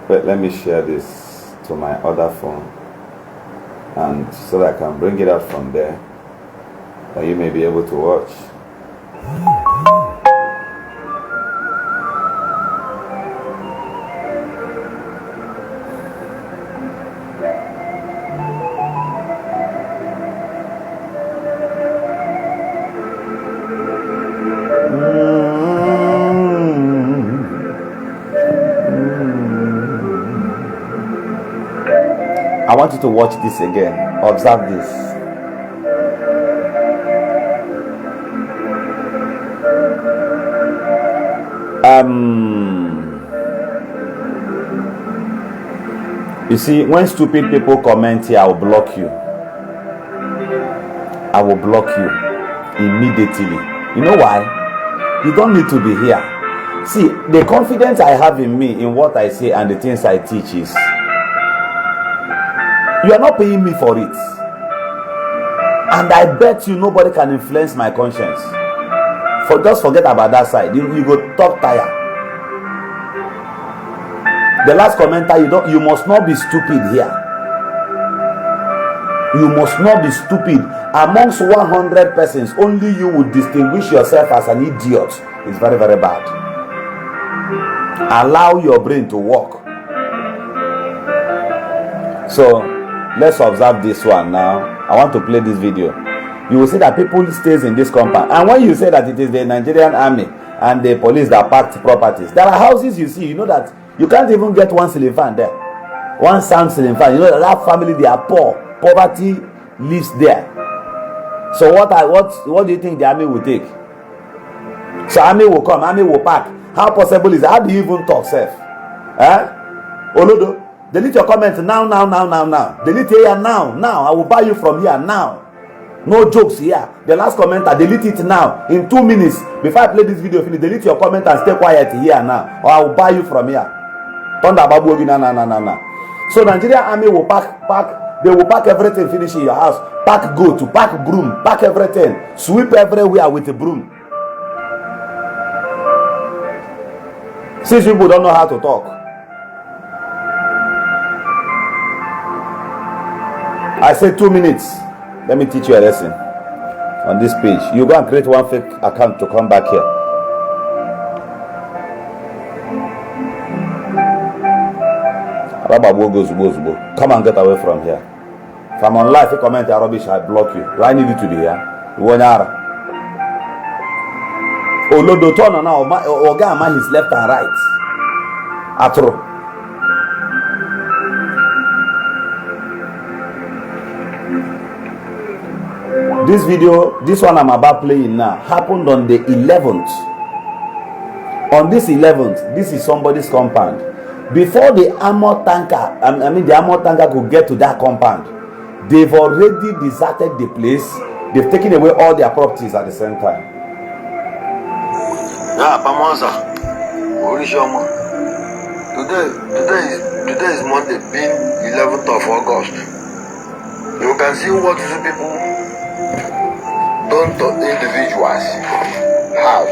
Wait, let me share this to my other phone, and so that I can bring it out from there, and you may be able to watch. I want you to watch this again. Observe this. You see, when stupid people comment here, I will block you. I will block you immediately. You know why? You don't need to be here. See, the confidence I have in me, in what I say and the things I teach is, you are not paying me for it. And I bet you nobody can influence my conscience. Just forget about that side. You go talk tire. The last commenter, you must not be stupid here. You must not be stupid. Amongst 100 persons, only you would distinguish yourself as an idiot. It's very, very bad. Allow your brain to work. So let's observe this one now. I want to play this video. You will see that people stays in this compound, and when you say that it is the Nigerian army and the police that packed properties, there are houses you see, you know that you can't even get one ceiling fan there, one sound ceiling fan. You know that family, they are poor. Poverty lives there. So what do you think the army will take? So army will come, army will pack. How possible is that? How do you even talk, self? Olodo, delete your comment now. Delete here now. I will buy you from here now. No jokes here. The last commenter, delete it now. In 2 minutes, before I play this video, finish, delete your comment and stay quiet here now, or I will buy you from here. Thunder babu na. So Nigerian army will pack. They will pack everything, finish in your house. Pack goat, pack broom, pack everything, sweep everywhere with a broom. Since people don't know how to talk, I said 2 minutes. Let me teach you a lesson on this page. You go and create one fake account to come back here. Come and get away from here. If I'm on live, you comment your rubbish, I block you. Do I need you to be here? You want to? Oh, Lodo turn now. Oga man, his left and right. Atro. This video, this one I'm about playing now, happened on the 11th. On this 11th, this is somebody's compound. Before the armor tanker, the armor tanker could get to that compound, they've already deserted the place. They've taken away all their properties at the same time. Yeah, Pamonza. Today is Monday, being 11th of August. You can see what these people done to individuals have.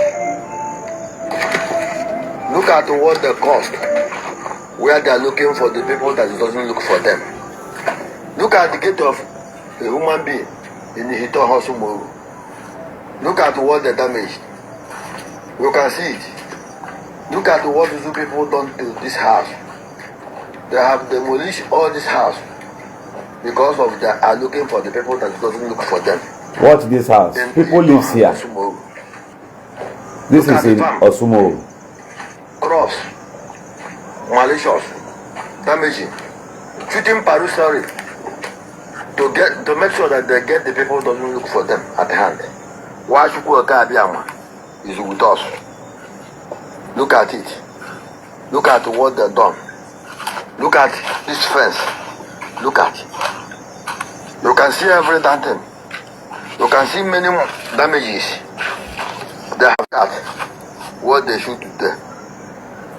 Look at what the cost, where they are looking for the people that doesn't look for them. Look at the gate of a human being in the Hito house. Look at what the damage. You can see it. Look at what these people done to this house. They have demolished all this house because of they are looking for the people that doesn't look for them. Watch this house. People live here. This is in Osumo. Crops, malicious, damaging, shooting parusari to make sure that they get the people who doesn't look for them at hand. Why should is with us? Look at it. Look at what they've done. Look at this fence. Look at it. You can see every damn thing. You can see many damages. They have got what they should do there.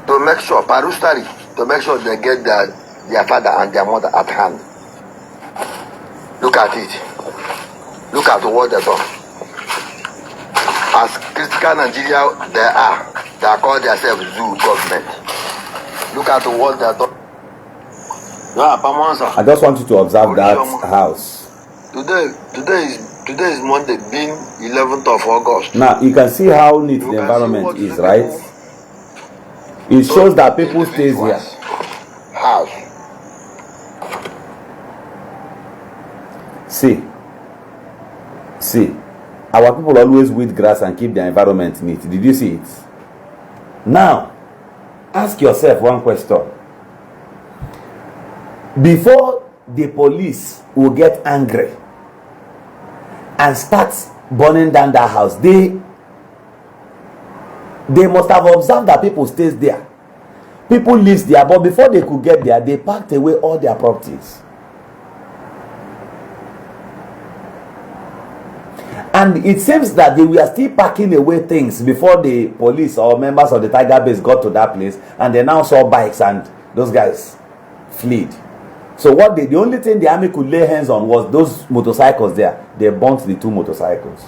To make sure, parustari, to make sure they get their father and their mother at hand. Look at it. Look at what they've done. As critical Nigeria they are called themselves zoo government. Look at what they've done. I just want you to observe that house. Today is Monday, being 11th of August. Now you can see how neat the environment is, right? It shows that people stays here. House. See, our people always weed grass and keep their environment neat. Did you see it? Now, ask yourself one question. Before the police will get angry and start burning down that house, they must have observed that people stays there. People lives there, but before they could get there, they packed away all their properties. And it seems that they were still packing away things before the police or members of the Tiger Base got to that place, and they now saw bikes and those guys fled. So the only thing the army could lay hands on was those motorcycles there. They burnt the 2 motorcycles.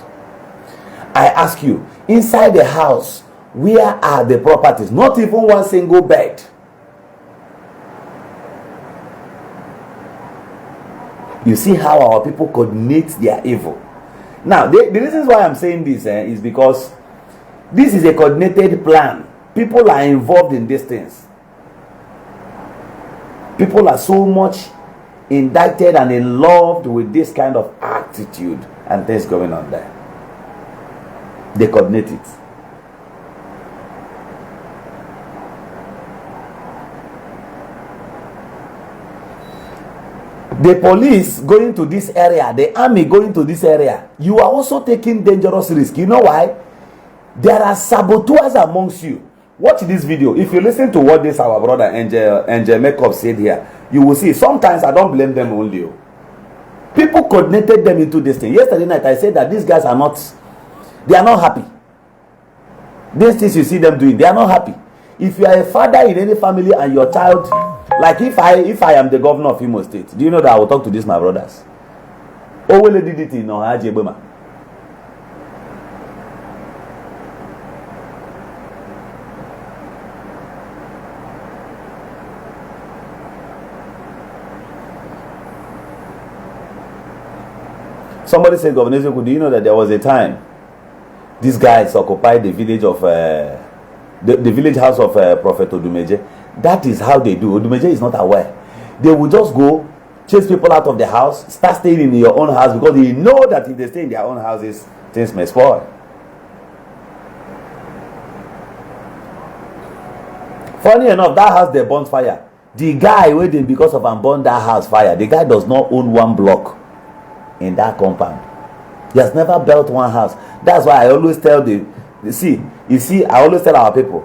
I ask you, inside the house, where are the properties? Not even one single bed. You see how our people coordinate their evil. Now, the reasons why I'm saying this is because this is a coordinated plan. People are involved in these things. People are so much indicted and in love with this kind of attitude and things going on there. They coordinate it. The police going to this area, the army going to this area, you are also taking dangerous risk. You know why? There are saboteurs amongst you. Watch this video. If you listen to what this our brother Angel Makeup said here, you will see. Sometimes I don't blame them only. People coordinated them into this thing. Yesterday night I said that these guys are not happy. These things you see them doing, they are not happy. If you are a father in any family and your child, like if I am the governor of Imo State, do you know that I will talk to these my brothers? Owele did it in Ohajebema. Somebody said, Governor Ezeko, do you know that there was a time these guys occupied the village of the village house of Prophet Odumeje? That is how they do. Odumeje is not aware. They will just go chase people out of the house, start staying in your own house, because they know that if they stay in their own houses, things may spoil. Funny enough, that house they burnt fire. The guy waiting because of and burn that house fire. The guy does not own one block in that compound. He has never built one house. That's why I always tell I always tell our people,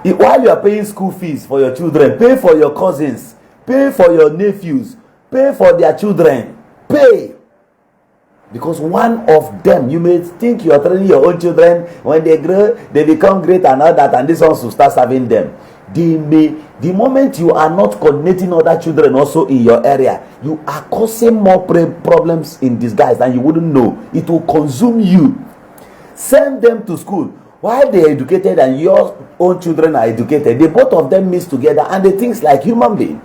while you are paying school fees for your children, pay for your cousins, pay for your nephews, pay for their children, pay. Because one of them, you may think you are training your own children, when they grow, they become great and all that, and this ones will start serving them. The moment you are not coordinating other children also in your area, you are causing more problems in disguise and you wouldn't know. It will consume you. Send them to school. While they are educated and your own children are educated, the both of them mix together and they think like human beings.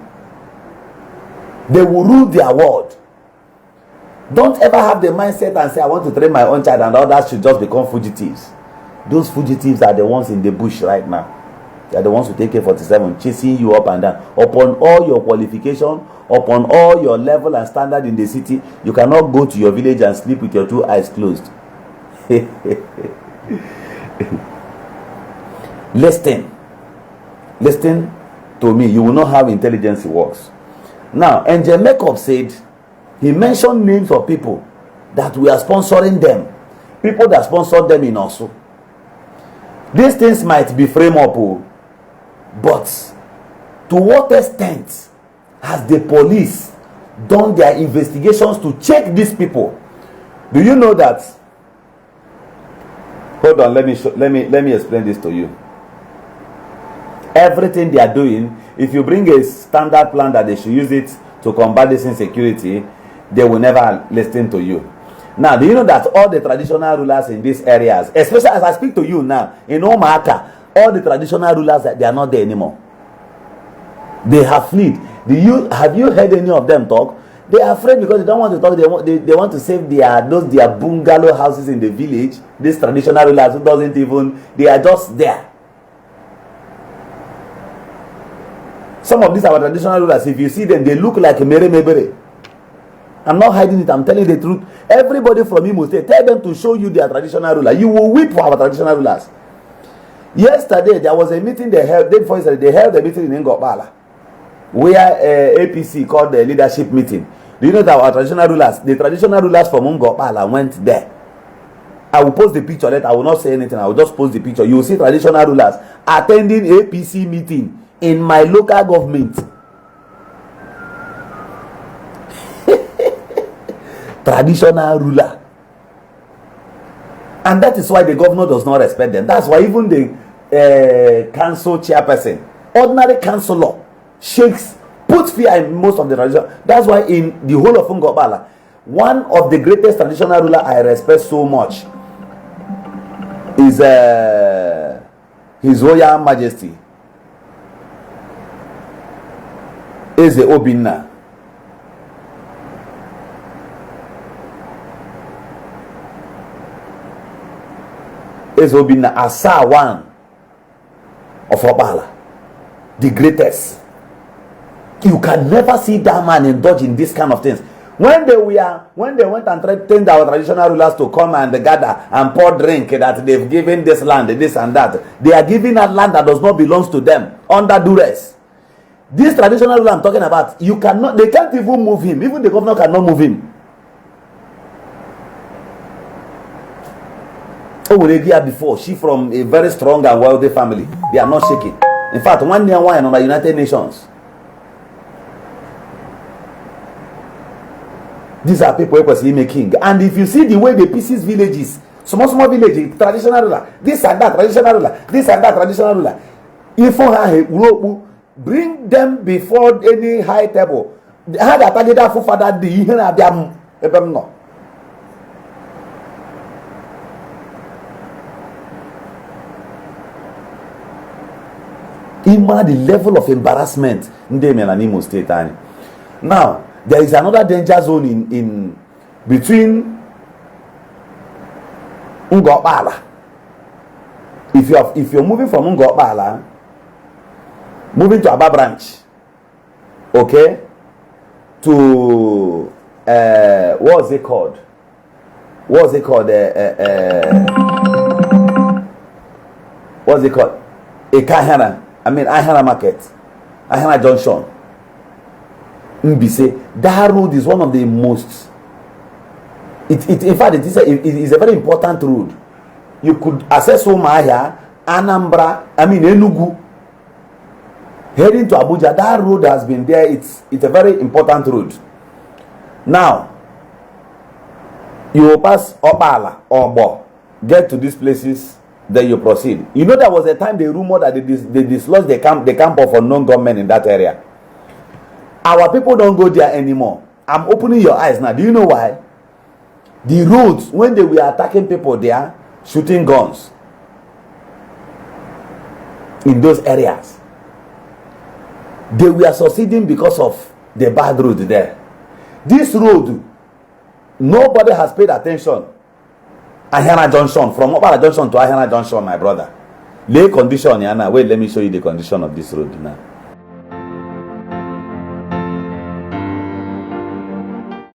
They will rule their world. Don't ever have the mindset and say, I want to train my own child and others should just become fugitives. Those fugitives are the ones in the bush right now. They are the ones who take AK-47 chasing you up and down. Upon all your qualification, upon all your level and standard in the city, you cannot go to your village and sleep with your 2 eyes closed. Listen to me. You will know how intelligence works. Now, Angel Makeup said, he mentioned names of people that we are sponsoring them. People that sponsored them in Osu. These things might be frame up, but to what extent has the police done their investigations to check these people? Do you know that? Hold on, let me explain this to you. Everything they are doing, if you bring a standard plan that they should use it to combat this insecurity, they will never listen to you. Now, do you know that all the traditional rulers in these areas, especially as I speak to you now, in Omaka, all the traditional rulers, they are not there anymore. They have fled. Have you heard any of them talk? They are afraid because they don't want to talk. They want to save their bungalow houses in the village. These traditional rulers who doesn't even, they are just there. Some of these our traditional rulers, if you see them, they look like mere mebere. I'm not hiding it, I'm telling the truth. Everybody from Imo State, tell them to show you their traditional ruler. You will weep for our traditional rulers. Yesterday, there was a meeting they held, day before yesterday, they held a meeting in Ngobala, where APC called the leadership meeting. Do you know that our traditional rulers, the traditional rulers from Ngobala went there? I will post the picture later. I will not say anything. I will just post the picture. You will see traditional rulers attending APC meeting in my local government. Traditional ruler And that is why the governor does not respect them. That's why even the council chairperson, ordinary councillor, shakes, puts fear in most of the tradition. That's why in the whole of Ngobala, one of the greatest traditional ruler I respect so much is His Royal Majesty Eze Obinna. Eze Obinna, Asa one of Obala, the greatest. You can never see that man indulge in this kind of things. When they went and threatened our traditional rulers to come and gather and pour drink that they've given this land, this and that, they are giving that land that does not belong to them under duress. This traditional ruler I'm talking about, they can't even move him. Even the governor cannot move him. Before, she from a very strong and wealthy family. They are not shaking. In fact, one near one on the United Nations. These are people who are making. And if you see the way the pieces villages, small villages, traditional ruler, this and that, traditional ruler, this and that, traditional ruler, if you bring them before any high table, how that target for father the Ima the level of embarrassment in the Imo State. Now, there is another danger zone in between Ngobala. If you're moving from Ngobala, moving to Aba branch, okay, to what's it called? What's it called? Ekahana. Ahana Market, Ahana Junction, Mbise. That road is one of the most. In fact, it is a very important road. You could access Umaya, Anambra, Enugu, heading to Abuja. That road has been there. It's a very important road. Now, you will pass Obala, Obo, get to these places. Then you proceed. You know, there was a time they rumored that they dislodged the camp of unknown gunmen in that area. Our people don't go there anymore. I'm opening your eyes now. Do you know why? The roads, when they were attacking people there, shooting guns in those areas, they were succeeding because of the bad road there. This road, nobody has paid attention. Ahana Junction, from Obala Junction to Ahana Junction, my brother. Lay condition, Yana. Wait, let me show you the condition of this road now.